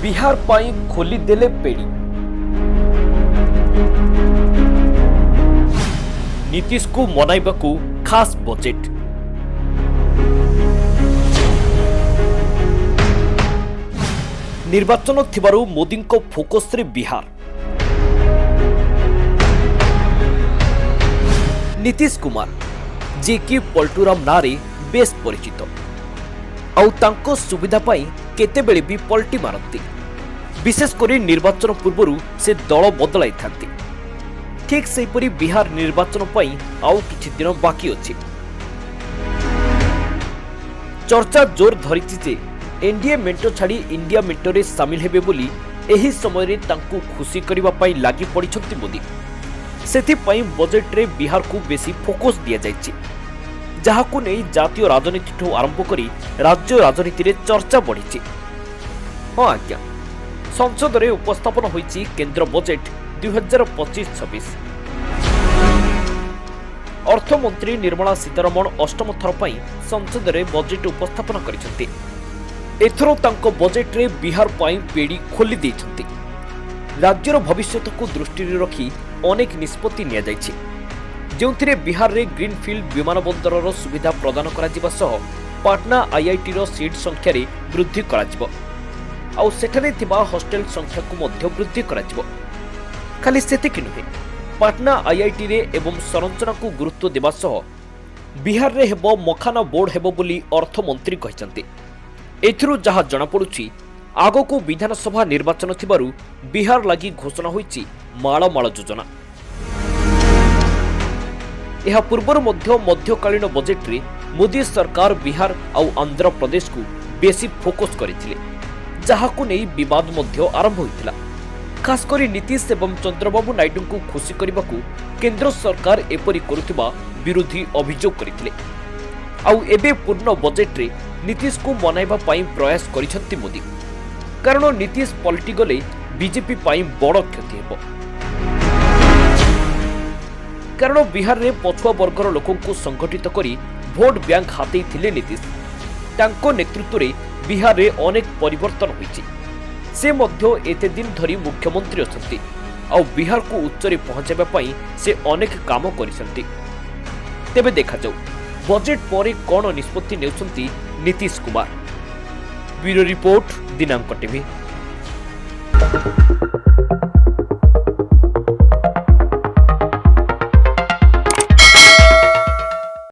बिहार पाई खोली देले पेड़ी। नीतीश को मनाइबाकू खास बजेट। निर्वाचन थिबारु मोदी को फोकस रे बिहार। नीतीश कुमार जे कि पलटूराम नारे बेस परिचित आउ तांको सुविधा पाई केतेबेले भी पलटी मारती। विशेषकर निर्वाचन पूर्व से दल बदलाई थांती। ठीक सेपरी बिहार निर्वाचन पाई आउ किछि दिन बाकी अछि। चर्चा जोर धरिछि जे एनडीए मेंटो छाड़ी इंडिया मेंटो रे शामिल हेबे बोली एही समय रे तांकु खुशी करिबा पाई लागि पड़िछंती मोदी। सेथि पाई बजेट रे बिहार को बेसी फोकस दिया जायछि, जहाकु नै जातीय राजनीति ठो आरंभ करी राज्य राजनीति रे चर्चा बढ़िछि। हां आज्ञा, संसद रे उपस्थापन होईछि केंद्र बजेट 2025-26। अर्थमंत्री निर्मला सीतारमण अष्टम थर पाई संसद रे बजेट उपस्थापन करिसंती। एथरो तांको बजेट रे बिहार पाई पेड़ी खोली दैछंती। राज्यर भविष्यत को दृष्टि रे रखी अनेक निष्पत्ति निया जायछि, जोंथिरे बिहार रे ग्रीनफील्ड विमानबंदरर सुविधा प्रदान करा जिबा सह पाटना आईआईटी रो सीट संख्या रे वृद्धि करा जिवो आउ सेठारे थिबा हॉस्टेल संख्या को मध्य वृद्धि करा जिवो। खाली सेतिक नुहे, पाटना आईआईटी रे एवं संरचना को गुरुत्व देबा सह बिहार रे हेबो मखाना बोर्ड हेबो बोली अर्थमंत्री कहिसंती। एथिरु जहा जना पडुछि आगो विधानसभा निर्वाचन थिबारु बिहार लागि घोषणा होईछि माळमाळ योजना। यह पूर्वर मध्यकालीन बजेट रे मोदी सरकार बिहार आउ आंध्र प्रदेश को बेसी फोकस करिथिले, जहाकु नै विवाद मध्य आरंभ होइथिला। खास करी नीतीश एवं चंद्रबाबू नायडू को खुशी करबाकू केंद्र सरकार एपरि करुथिबा विरोधी अभियोग करिथिले। आउ एबे पूर्ण बजेट रे नीतीश को मनाइबा पाई प्रयास करिसंती मोदी, कारण नीतीश पलटि गले बीजेपी पाई बड़ क्षति हेबो। कारण बिहार रे पछुआ वर्गर लोकों को संगठित करी भोट बैंक हाथै थिले नीतीश। तांको नेतृत्व रे बिहार रे अनेक परिवर्तन होईछि। से मध्य एते दिन धरी मुख्यमंत्री असंती आउ बिहार को उच्चरे पहुंचाबा पाई से अनेक काम करिसंती। तेबे देखा जाऊ बजेट परे कोन निष्पत्ति नेउछंती नीतीश कुमार। ब्यूरो रिपोर्ट, दिनांक टीवी।